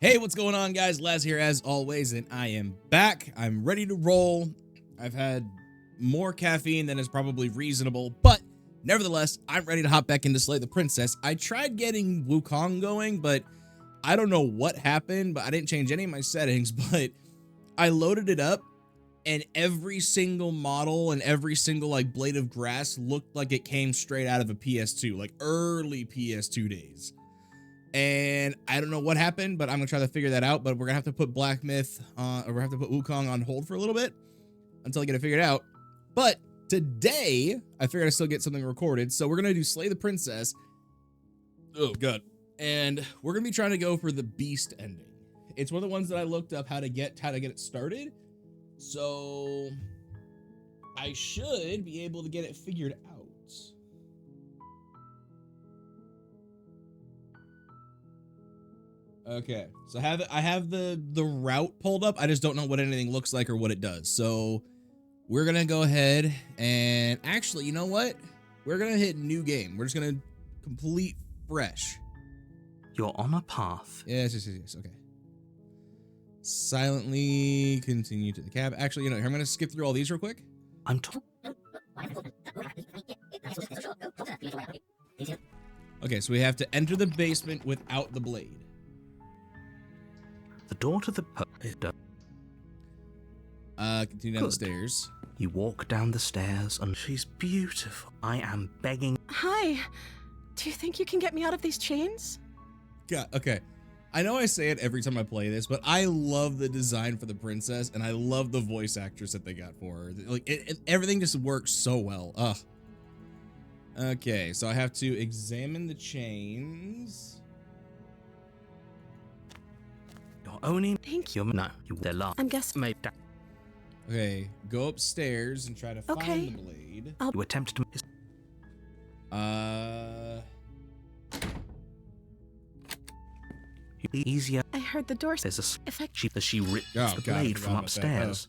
Hey, what's going on, guys? Laz here as always, and I am back. I'm ready to roll. I've had more caffeine than is probably reasonable, but nevertheless, I'm ready to hop back into Slay the Princess. I tried getting Wukong going, but I don't know what happened, but I didn't change any of my settings, but I loaded it up, and every single model and every single like blade of grass looked like it came straight out of a PS2, like early PS2 days. And I don't know what happened, but I'm gonna try to figure that out. But we're gonna have to put Black Myth or we're gonna have to put Wukong on hold for a little bit until I get it figured out. But today, I figured I'd still get something recorded. So we're gonna do Slay the Princess. Oh god. And we're gonna be trying to go for the Beast ending. It's one of the ones that I looked up how to get it started. So I should be able to get it figured out. Okay, so I have the route pulled up. I just don't know what anything looks like or what it does. So we're gonna go ahead and actually, you know what? We're gonna hit new game. We're just gonna complete fresh. You're on a path. Yes. Okay. Silently continue to the cab. Actually, you know, I'm gonna skip through all these real quick. Okay, so we have to enter the basement without the blade. The door to the Continue down the stairs. You walk down the stairs and she's beautiful. I am begging. Hi. Do you think you can get me out of these chains? God, okay. I know I say it every time I play this, but I love the design for the princess, and I love the voice actress that they got for her. Like, everything just works so well. Ugh. Okay, so I have to examine the chains. You're only. Thank you. No, they're lost. I'm guessing. Made that. Okay, go upstairs and try to Okay. find the blade. You attempt to. Easier. I heard the door. There's a Effect. she rips Oh, the God, I blade forgot from about that. upstairs.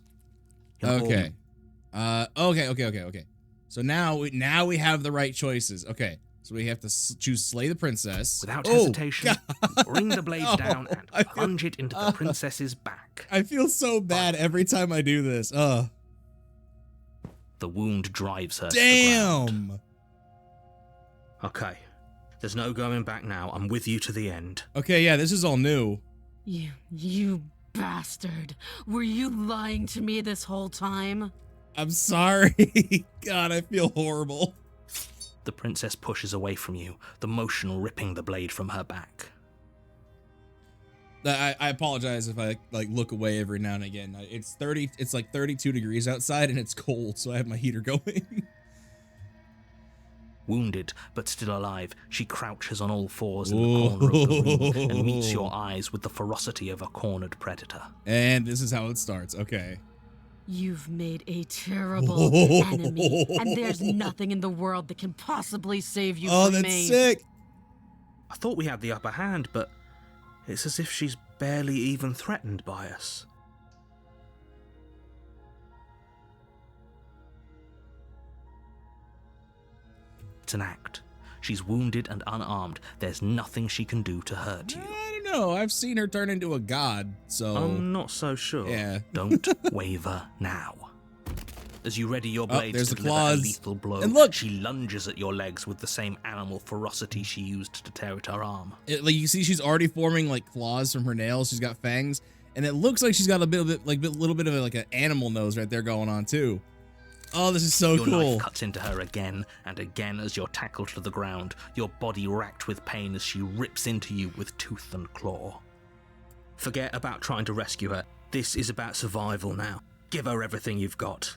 Okay. Okay. So now we have the right choices. Okay, so we have to choose Slay the Princess. Without Oh, hesitation, God. bring the blade No, down and I feel- plunge it into the princess's back. I feel so bad every time I do this. The wound drives her to the ground. Damn. Okay. There's no going back now. I'm with you to the end. Okay, yeah, this is all new. You bastard. Were you lying to me this whole time? I'm sorry. God, I feel horrible. The princess pushes away from you, the motion ripping the blade from her back. I apologize if I like look away every now and again. It's like 32 degrees outside and it's cold, so I have my heater going. Wounded, but still alive, she crouches on all fours in the corner of the room and meets your eyes with the ferocity of a cornered predator. And this is how it starts. Okay. You've made a terrible enemy, and there's nothing in the world that can possibly save you Oh, from that's me. sick. I thought we had the upper hand, but it's as if she's barely even threatened by us. It's an act. She's wounded and unarmed. There's nothing she can do to hurt you. I don't know. I've seen her turn into a god, so I'm not so sure. Yeah. Don't waver now. As you ready your blades there's to the deliver a claws. lethal blow, And look! she lunges at your legs with the same animal ferocity she used to tear at her arm. like you see, she's already forming like claws from her nails. She's got fangs, and it looks like she's got a little bit of like an animal nose right there going on too. Oh, this is so Your cool. knife cuts into her again and again as you're tackled to the ground, your body racked with pain as she rips into you with tooth and claw. Forget about trying to rescue her. This is about survival now. Give her everything you've got.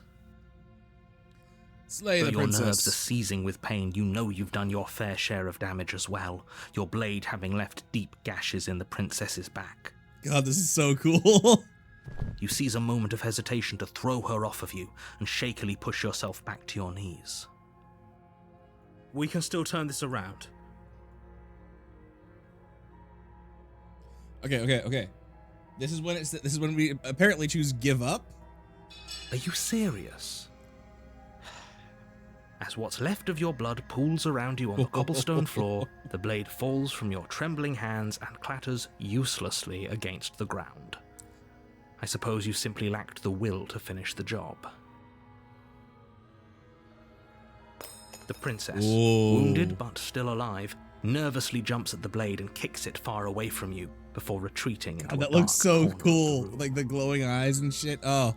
Slay Though the your nerves are princess. seizing with pain, you know you've done your fair share of damage as well, your blade having left deep gashes in the princess's back. God, this is so cool. You seize a moment of hesitation to throw her off of you and shakily push yourself back to your knees. We can still turn this around. Okay. This is when we apparently choose give up. Are you serious? As what's left of your blood pools around you on the cobblestone floor, the blade falls from your trembling hands and clatters uselessly against the ground. I suppose you simply lacked the will to finish the job. The princess, wounded but still alive, nervously jumps at the blade and kicks it far away from you before retreating into God, a that dark looks so corner of the cool. room. Like the glowing eyes and shit. Oh.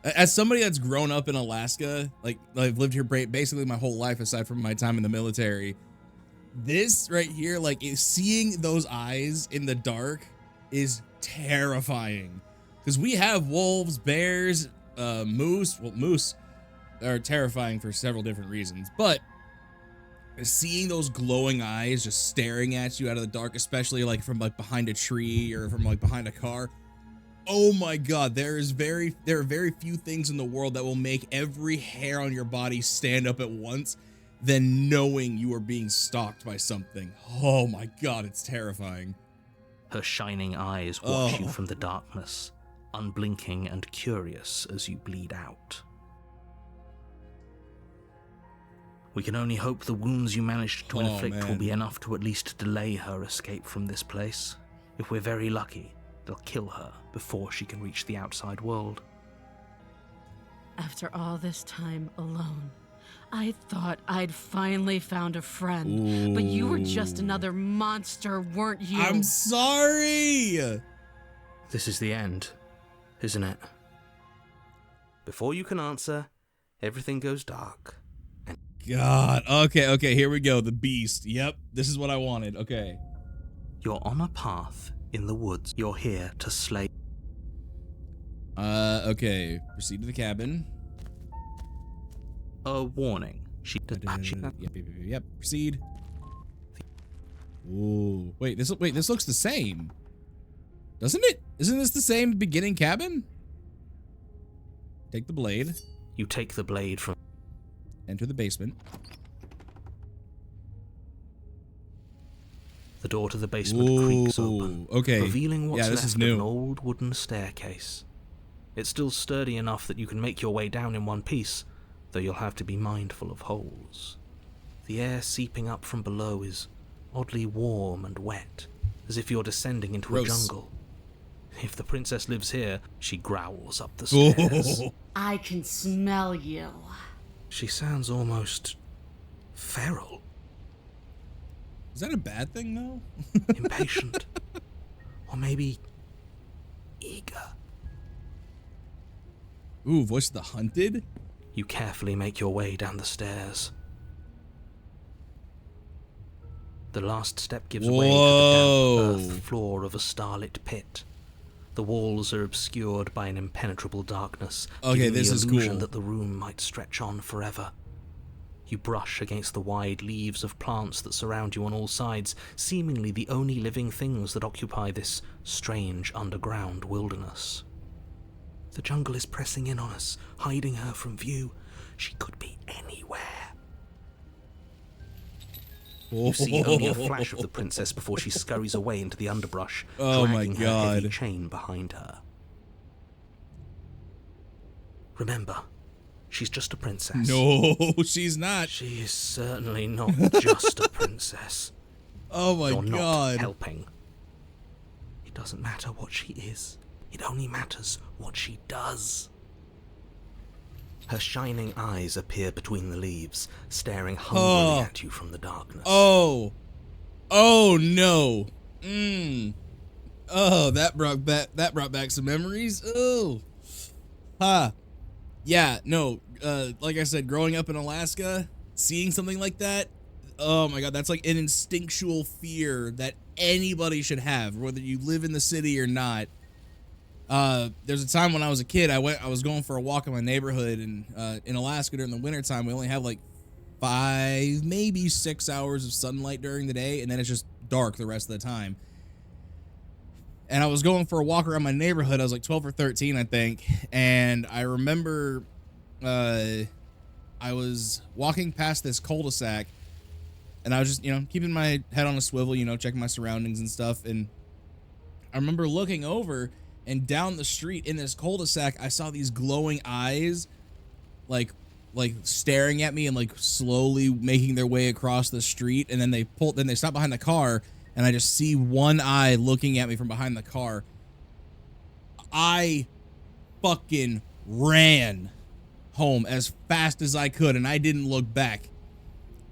As somebody that's grown up in Alaska, like I've lived here basically my whole life aside from my time in the military, this right here, like seeing those eyes in the dark is terrifying. Because we have wolves, bears, moose. Well, moose are terrifying for several different reasons, but seeing those glowing eyes just staring at you out of the dark, especially like from like behind a tree or from like behind a car. Oh my God, there are very few things in the world that will make every hair on your body stand up at once than knowing you are being stalked by something. Oh my God, it's terrifying. Her shining eyes watch you from the darkness, unblinking and curious as you bleed out. We can only hope the wounds you managed to inflict will be enough to at least delay her escape from this place. If we're very lucky, they'll kill her before she can reach the outside world. After all this time alone, I thought I'd finally found a friend. But you were just another monster, weren't you? I'm sorry. This is the end, isn't it? Before you can answer, everything goes dark. God. Okay, here we go. The beast. Yep, this is what I wanted. Okay. You're on a path in the woods. You're here to slay. Okay. Proceed to the cabin. A warning. She does. Yep. Proceed. Ooh. Wait, this looks the same. Doesn't it? Isn't this the same beginning cabin? Take the blade. You take the blade from. Enter the basement. The door to the basement creaks open, okay. revealing what's this left is of new. an old wooden staircase. It's still sturdy enough that you can make your way down in one piece, though you'll have to be mindful of holes. The air seeping up from below is oddly warm and wet, as if you're descending into a jungle. If the princess lives here, she growls up the stairs. I can smell you. She sounds almost feral. Is that a bad thing, though? Impatient. Or maybe eager. Ooh, voice of the hunted? You carefully make your way down the stairs. The last step gives way to the damp earth floor of a starlit pit. The walls are obscured by an impenetrable darkness, giving this the is illusion cool. that the room might stretch on forever. You brush against the wide leaves of plants that surround you on all sides, seemingly the only living things that occupy this strange underground wilderness. The jungle is pressing in on us, hiding her from view. She could be anywhere. You see only a flash of the princess before she scurries away into the underbrush, dragging her heavy chain behind her. Remember, she's just a princess. No, she's not. She is certainly not just a princess. Oh my You're God. not helping. It doesn't matter what she is. It only matters what she does. Her shining eyes appear between the leaves, staring hungrily at you from the darkness. Oh no. Oh, that brought back some memories. Oh. Yeah, no. Like I said, growing up in Alaska, seeing something like that, oh my God, that's like an instinctual fear that anybody should have, whether you live in the city or not. There's a time when I was a kid, I was going for a walk in my neighborhood, and in Alaska during the wintertime, we only have like 5, maybe 6 hours of sunlight during the day, and then it's just dark the rest of the time. And I was going for a walk around my neighborhood. I was like 12 or 13, I think. And I remember I was walking past this cul-de-sac, and I was just, keeping my head on a swivel, checking my surroundings and stuff. And I remember looking over, and down the street in this cul-de-sac, I saw these glowing eyes, like like staring at me and like slowly making their way across the street, and then they stop behind the car, and I just see one eye looking at me from behind the car. I fucking ran home as fast as I could, and I didn't look back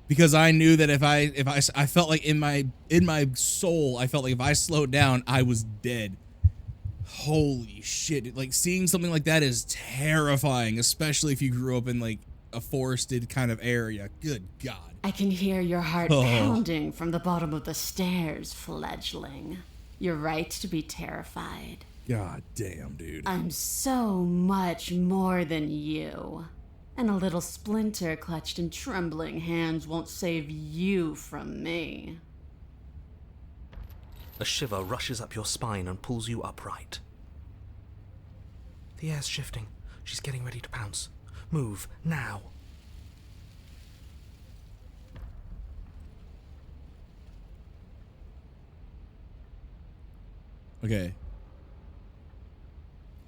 because I knew that if I felt like in my soul, I felt like if I slowed down, I was dead. Holy shit. Like, seeing something like that is terrifying, especially if you grew up in like a forested kind of area. Good God. I can hear your heart pounding from the bottom of the stairs, fledgling. You're right to be terrified. God damn, dude. I'm so much more than you. And a little splinter clutched in trembling hands won't save you from me. A shiver rushes up your spine and pulls you upright. The air's shifting. She's getting ready to pounce. Move, now. Okay.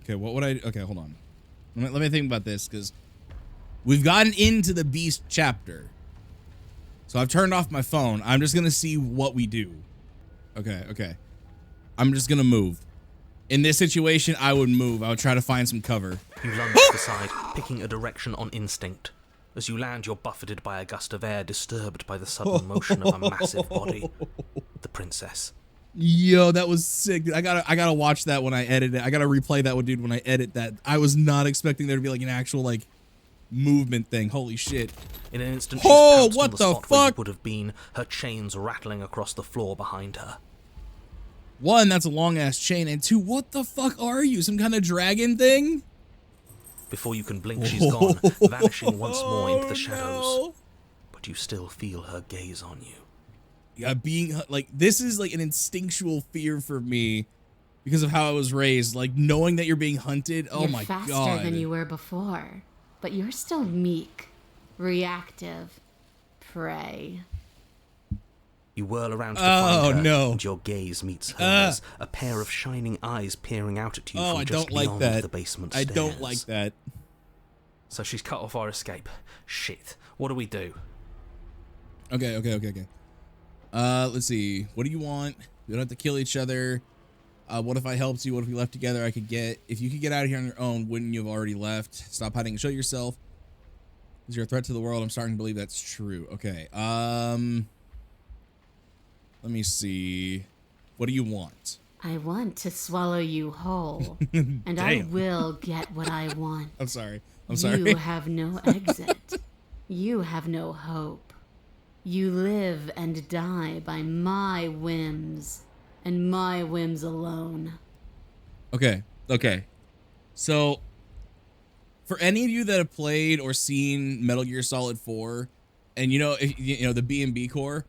Okay, what would I... Okay, hold on. Let me think about this, because we've gotten into the beast chapter. So I've turned off my phone. I'm just going to see what we do. Okay. I'm just going to move. In this situation, I would move. I would try to find some cover. You lunge to the side, picking a direction on instinct. As you land, you're buffeted by a gust of air disturbed by the sudden motion of a massive body. The princess. Yo, that was sick. I gotta watch that when I edit it. I gotta replay that one, dude, when I edit that. I was not expecting there to be like an actual like movement thing. Holy shit. In an instant, she's pounced what on the the spot where you fuck? would have been, her chains rattling across the floor behind her. One, that's a long ass chain, and two, what the fuck are you? Some kind of dragon thing? Before you can blink, she's gone, vanishing once more into the shadows. No. But you still feel her gaze on you. Yeah, being like, this is like an instinctual fear for me because of how I was raised. Like, knowing that you're being hunted. Oh You're my faster God. than you were before, but you're still meek, reactive, prey. You whirl around to find her, no. and your gaze meets hers, a pair of shining eyes peering out at you Oh, from I just don't like beyond that. the basement I stairs. don't like that. So she's cut off our escape. Shit. What do we do? Okay. Let's see. What do you want? We don't have to kill each other. What if I helped you? What if we left together? If you could get out of here on your own, wouldn't you have already left? Stop hiding and show yourself. Is you're a threat to the world? I'm starting to believe that's true. Okay. Let me see. What do you want? I want to swallow you whole, and I Damn. will get what I want. I'm sorry. You have no exit. You have no hope. You live and die by my whims, and my whims alone. Okay. So, for any of you that have played or seen Metal Gear Solid 4, and the B&B core,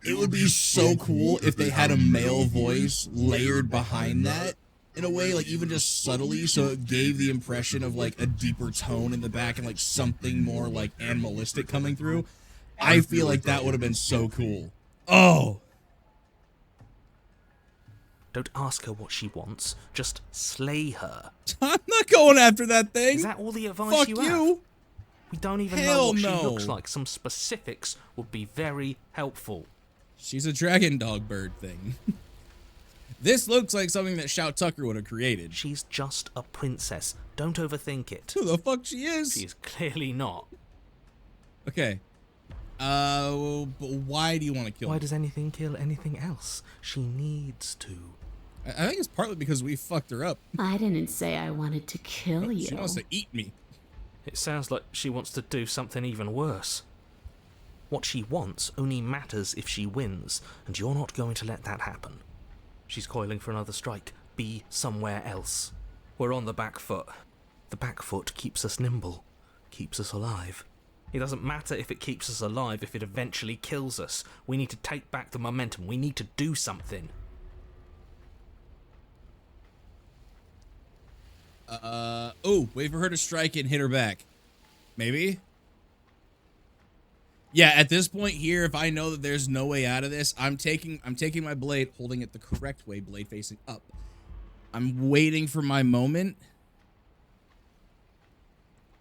it would be so cool if they had a male voice layered behind that in a way, like even just subtly, so it gave the impression of like a deeper tone in the back and like something more like animalistic coming through. I feel like that would have been so cool. Oh, Don't ask her what she wants. Just slay her. I'm not going after that thing. Is that all the advice Fuck you you. have? We don't even know Hell what no. she looks like. Some specifics would be very helpful. She's a dragon dog bird thing. This looks like something that Shout Tucker would have created. She's just a princess. Don't overthink it. Who the fuck she is? She is clearly not. Okay. But why do you want to kill Why her? does anything kill anything else? She needs to. I think it's partly because we fucked her up. I didn't say I wanted to kill you. She wants to eat me. It sounds like she wants to do something even worse. What she wants only matters if she wins, and you're not going to let that happen. She's coiling for another strike. Be somewhere else. We're on the back foot. The back foot keeps us nimble, keeps us alive. It doesn't matter if it keeps us alive if it eventually kills us. We need to take back the momentum. We need to do something. Wait for her to strike and hit her back. Maybe? Yeah, at this point here, if I know that there's no way out of this, I'm taking my blade, holding it the correct way, blade facing up. I'm waiting for my moment.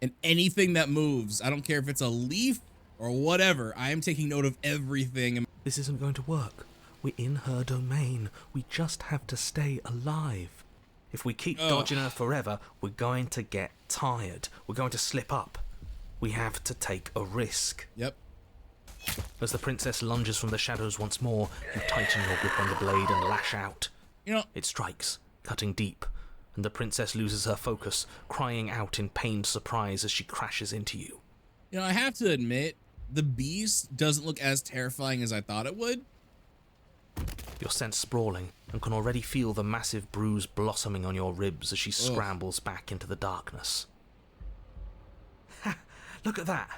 And anything that moves, I don't care if it's a leaf or whatever, I am taking note of everything. This isn't going to work. We're in her domain. We just have to stay alive. If we keep dodging her forever, we're going to get tired. We're going to slip up. We have to take a risk. Yep. As the princess lunges from the shadows once more, you tighten your grip on the blade and lash out. You know, It strikes, cutting deep, and the princess loses her focus, crying out in pained surprise as she crashes into you. I have to admit, the beast doesn't look as terrifying as I thought it would. You're sent sprawling and can already feel the massive bruise blossoming on your ribs as she scrambles back into the darkness. Ha! Look at that!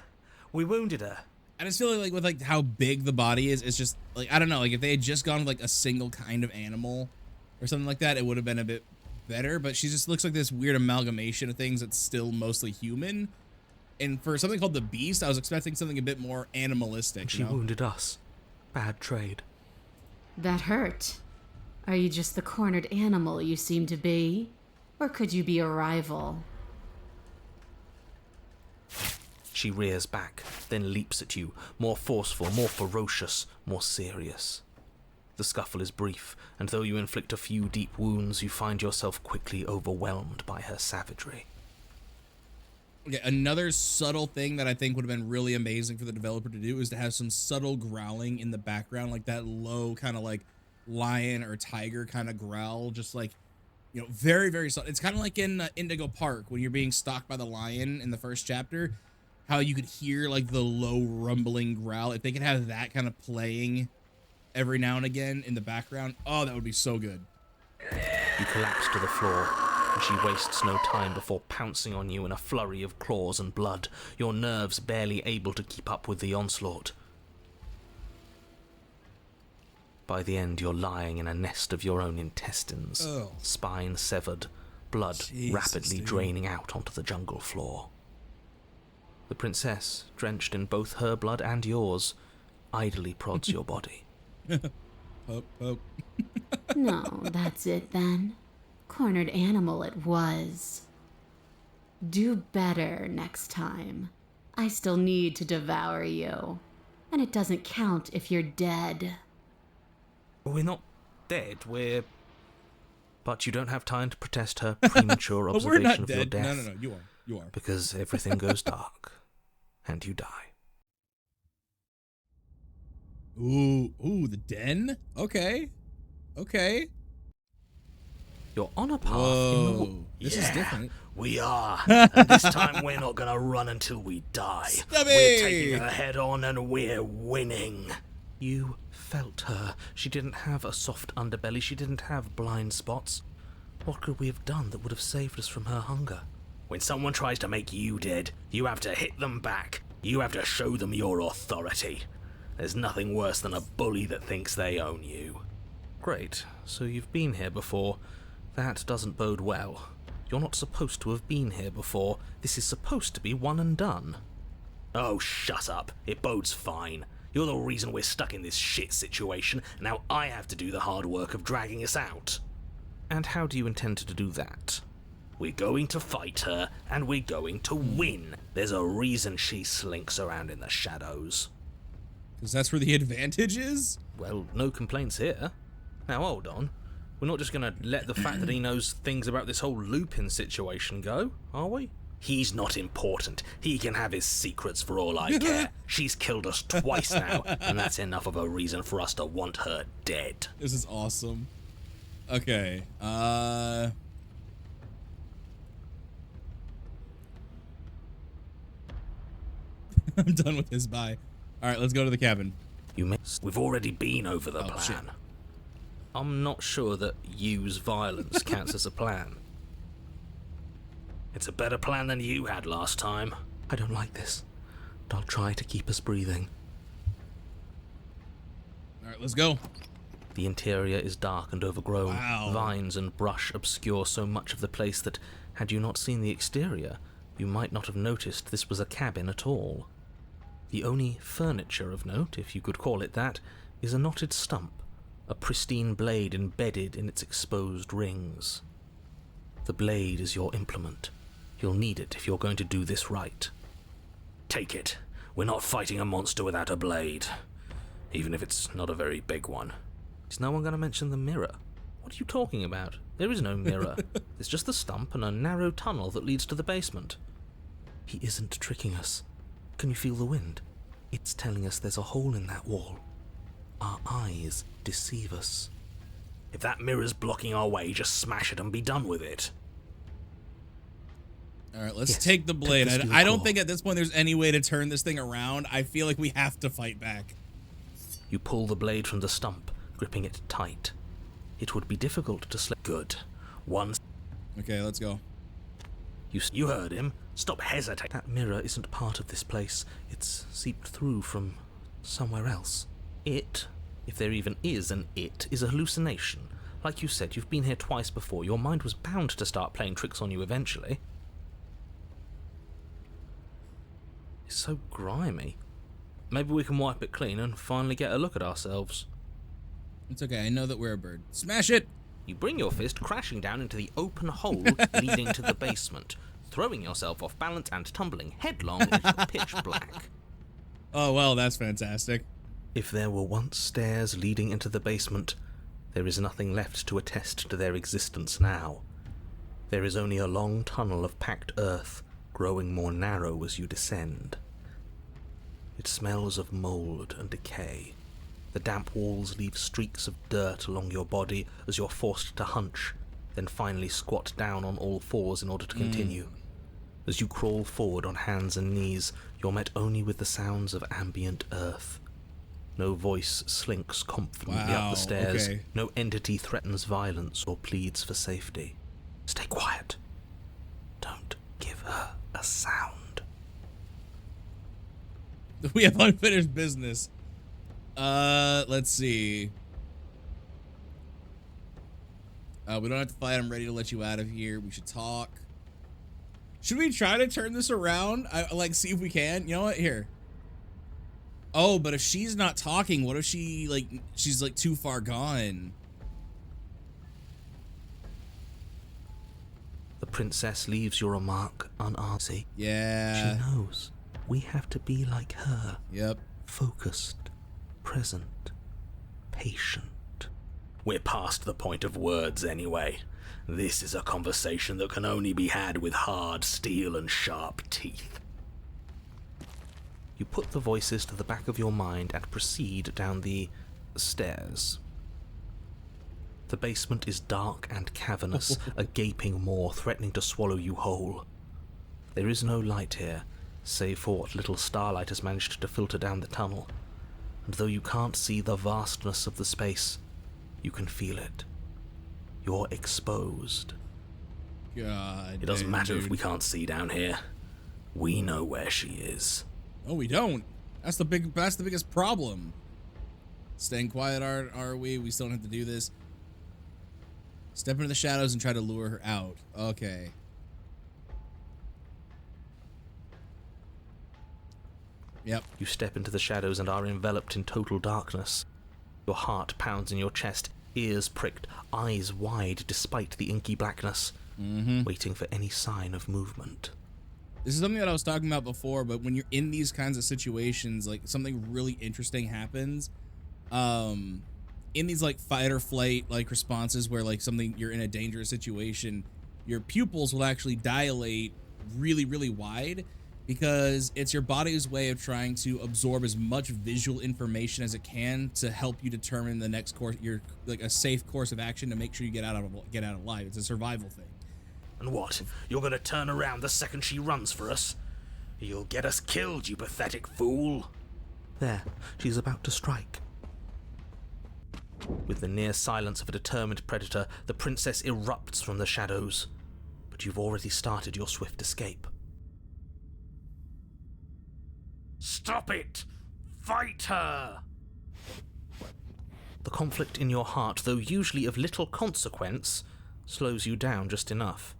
We wounded her. I just feel like with like how big the body is, it's just like, I don't know, like if they had just gone with like a single kind of animal or something like that, it would have been a bit better. But she just looks like this weird amalgamation of things that's still mostly human. And for something called the beast, I was expecting something a bit more animalistic. She wounded us. Bad trade. That hurt. Are you just the cornered animal you seem to be? Or could you be a rival? She rears back, then leaps at you, more forceful, more ferocious, more serious. The scuffle is brief, and though you inflict a few deep wounds, you find yourself quickly overwhelmed by her savagery. Okay, another subtle thing that I think would have been really amazing for the developer to do is to have some subtle growling in the background, like that low kind of like lion or tiger kind of growl, just like, very, very subtle. It's kind of like in Indigo Park when you're being stalked by the lion in the first chapter, how you could hear like the low rumbling growl. If they could have that kind of playing every now and again in the background, oh, that would be so good. You collapse to the floor, and she wastes no time before pouncing on you in a flurry of claws and blood, your nerves barely able to keep up with the onslaught. By the end, you're lying in a nest of your own intestines, spine severed, blood rapidly draining out onto the jungle floor. The princess, drenched in both her blood and yours, idly prods your body. Poke, poke. No, that's it then. Cornered animal it was. Do better next time. I still need to devour you. And it doesn't count if you're dead. We're not dead, But you don't have time to protest her premature But we're not observation of your dead. death. No, you are. Because everything goes dark, and you die. Ooh, the den? Okay. You're on a path Whoa, this is different. We are. And this time we're not gonna run until we die. Stubby! We're taking her head on and we're winning. You felt her. She didn't have a soft underbelly. She didn't have blind spots. What could we have done that would have saved us from her hunger? When someone tries to make you dead, you have to hit them back. You have to show them your authority. There's nothing worse than a bully that thinks they own you. Great. So you've been here before. That doesn't bode well. You're not supposed to have been here before. This is supposed to be one and done. Oh, shut up. It bodes fine. You're the reason we're stuck in this shit situation. Now I have to do the hard work of dragging us out. And how do you intend to do that? We're going to fight her, and we're going to win. There's a reason she slinks around in the shadows. Because that's where the advantage is? Well, no complaints here. Now hold on. We're not just going to let the fact that he knows things about this whole Lupin situation go, are we? He's not important. He can have his secrets for all I care. She's killed us twice now, and that's enough of a reason for us to want her dead. This is awesome. Okay, I'm done with this, bye. Alright, let's go to the cabin. We've already been over the plan. Shit. I'm not sure that use violence counts as a plan. It's a better plan than you had last time. I don't like this, but I'll try to keep us breathing. Alright, let's go. The interior is dark and overgrown. Wow. Vines and brush obscure so much of the place that, had you not seen the exterior, you might not have noticed this was a cabin at all. The only furniture of note, if you could call it that, is a knotted stump, a pristine blade embedded in its exposed rings. The blade is your implement, You'll need it if you're going to do this right. Take it. We're not fighting a monster without a blade. Even if it's not a very big one. Is no one going to mention the mirror? What are you talking about? There is no mirror. There's just the stump and a narrow tunnel that leads to the basement. He isn't tricking us. Can you feel the wind? It's telling us there's a hole in that wall. Our eyes deceive us. If that mirror's blocking our way, just smash it and be done with it. All right, let's Yes, take the blade. take the steel I don't claw. think at this point there's any way to turn this thing around. I feel like we have to fight back. You pull the blade from the stump, gripping it tight. It would be difficult to slip. Good. One. Okay, let's go. You heard him. Stop hesitating. That mirror isn't part of this place. It's seeped through from somewhere else. It, if there even is an it, is a hallucination. Like you said, you've been here twice before. Your mind was bound to start playing tricks on you eventually. It's so grimy. Maybe we can wipe it clean and finally get a look at ourselves. It's okay. I know that we're a bird. Smash it! You bring your fist crashing down into the open hole leading to the basement, throwing yourself off balance and tumbling headlong into the pitch black. Oh, well, that's fantastic. If there were once stairs leading into the basement, there is nothing left to attest to their existence now. There is only a long tunnel of packed earth, growing more narrow as you descend. It smells of mold and decay. The damp walls leave streaks of dirt along your body as you're forced to hunch, then finally squat down on all fours in order to continue. As you crawl forward on hands and knees, you're met only with the sounds of ambient earth. No voice slinks confidently up Wow, the stairs. okay. No entity threatens violence or pleads for safety. Stay quiet. Don't give her a sound. We have unfinished business. Let's see. We don't have to fight. I'm ready to let you out of here. We should talk. Should we try to turn this around? Like, see if we can. You know what? Here. Oh, but if she's not talking, what if she's like too far gone? The princess leaves your remark unanswered. Yeah. She knows we have to be like her. Yep. Focused, present, patient. We're past the point of words anyway. This is a conversation that can only be had with hard steel and sharp teeth. You put the voices to the back of your mind and proceed down the stairs. The basement is dark and cavernous, a gaping maw threatening to swallow you whole. There is no light here, save for what little starlight has managed to filter down the tunnel. And though you can't see the vastness of the space, you can feel it. You're exposed. God. It doesn't dang, matter if dude. we can't see down here. We know where she is. Oh, we don't. That's the biggest problem. Staying quiet, are we? We still don't have to do this. Step into the shadows and try to lure her out. Okay. Yep. You step into the shadows and are enveloped in total darkness. Your heart pounds in your chest, ears pricked, eyes wide despite the inky blackness, waiting for any sign of movement. This is something that I was talking about before, but when you're in these kinds of situations, like something really interesting happens. In these like fight or flight like responses where like you're in a dangerous situation, your pupils will actually dilate really, really wide because it's your body's way of trying to absorb as much visual information as it can to help you determine the next course, a safe course of action to make sure you get out alive. It's a survival thing. And what? You're gonna turn around the second she runs for us? You'll get us killed, you pathetic fool. There, she's about to strike. With the near silence of a determined predator, the princess erupts from the shadows. But you've already started your swift escape. Stop it! Fight her! The conflict in your heart, though usually of little consequence, slows you down just enough.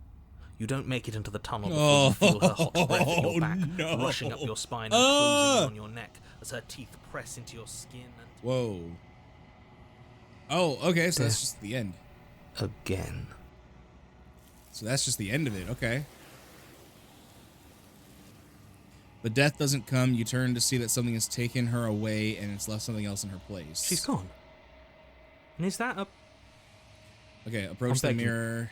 You don't make it into the tunnel before you feel her hot breath in your back, no. rushing up your spine and closing in on your neck as her teeth press into your skin and... Whoa. Oh, okay, so that's just the end. Again. So that's just the end of it, okay. But death doesn't come. You turn to see that something has taken her away and it's left something else in her place. She's gone. And is that a... Okay, approach the begging. mirror.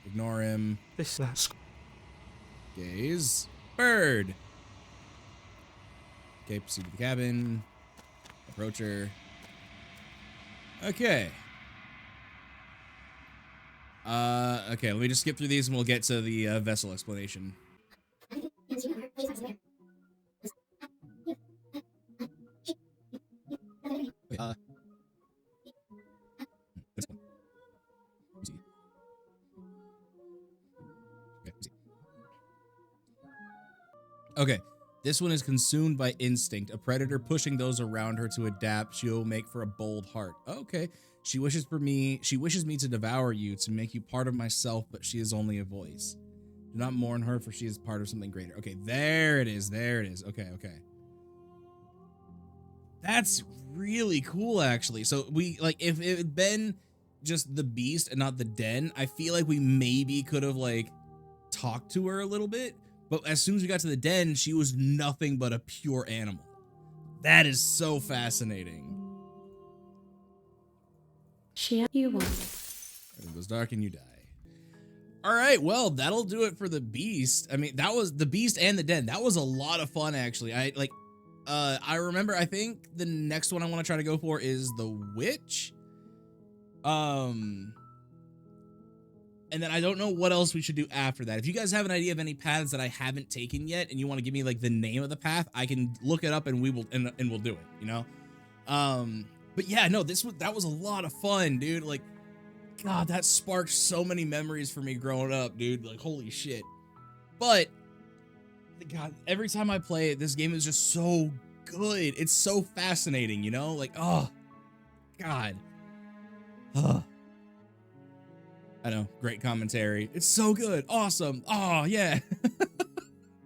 Ignore him. That's... Gaze. Bird. Okay, proceed to the cabin. Approach her. Okay. Okay, let me just skip through these and we'll get to the vessel explanation. This one. Let's see. Okay, let's see. Okay, this one is consumed by instinct, a predator pushing those around her to adapt. She'll make for a bold heart. Okay, she wishes me to devour you, to make you part of myself, but she is only a voice. Do not mourn her, for she is part of something greater. Okay, there it is. There it is. Okay, okay. That's really cool, actually. So we, like, if it had been just the beast and not the den, I feel like we maybe could have, like, talked to her a little bit. But as soon as we got to the den, she was nothing but a pure animal. That is so fascinating. You won. It goes dark and you die. All right, well, that'll do it for the beast. I mean, that was the beast and the den. That was a lot of fun, actually. I remember, I think the next one I want to try to go for is the witch. And then I don't know what else we should do after that. If you guys have an idea of any paths that I haven't taken yet and you want to give me like the name of the path, I can look it up and we'll do it, you know? But yeah, no, that was a lot of fun, dude. Like, God, that sparked so many memories for me growing up, dude. Like, holy shit. But God, every time I play it, this game is just so good. It's so fascinating, you know? Like, oh, God. I know, great commentary. It's so good. Awesome. Oh, yeah.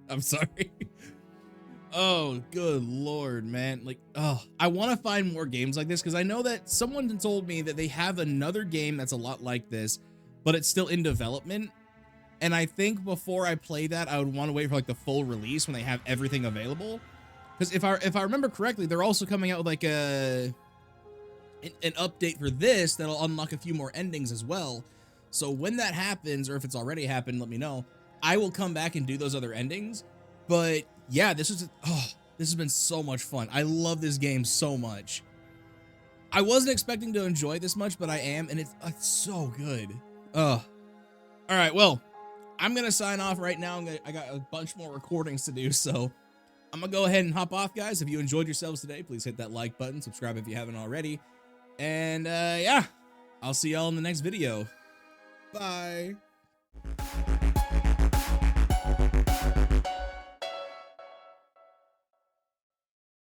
I'm sorry. Oh, good Lord, man. Like, oh, I want to find more games like this because I know that someone told me that they have another game that's a lot like this, but it's still in development. And I think before I play that, I would want to wait for like the full release when they have everything available. Because if I remember correctly, they're also coming out with like an update for this that'll unlock a few more endings as well. So when that happens, or if it's already happened, let me know. I will come back and do those other endings. But yeah, this has been so much fun. I love this game so much. I wasn't expecting to enjoy this much, but I am, and it's so good. All right, well, I'm gonna sign off right now. I got a bunch more recordings to do, so I'm gonna go ahead and hop off, guys. If you enjoyed yourselves today, please hit that like button, subscribe if you haven't already, and yeah, I'll see y'all in the next video. Bye.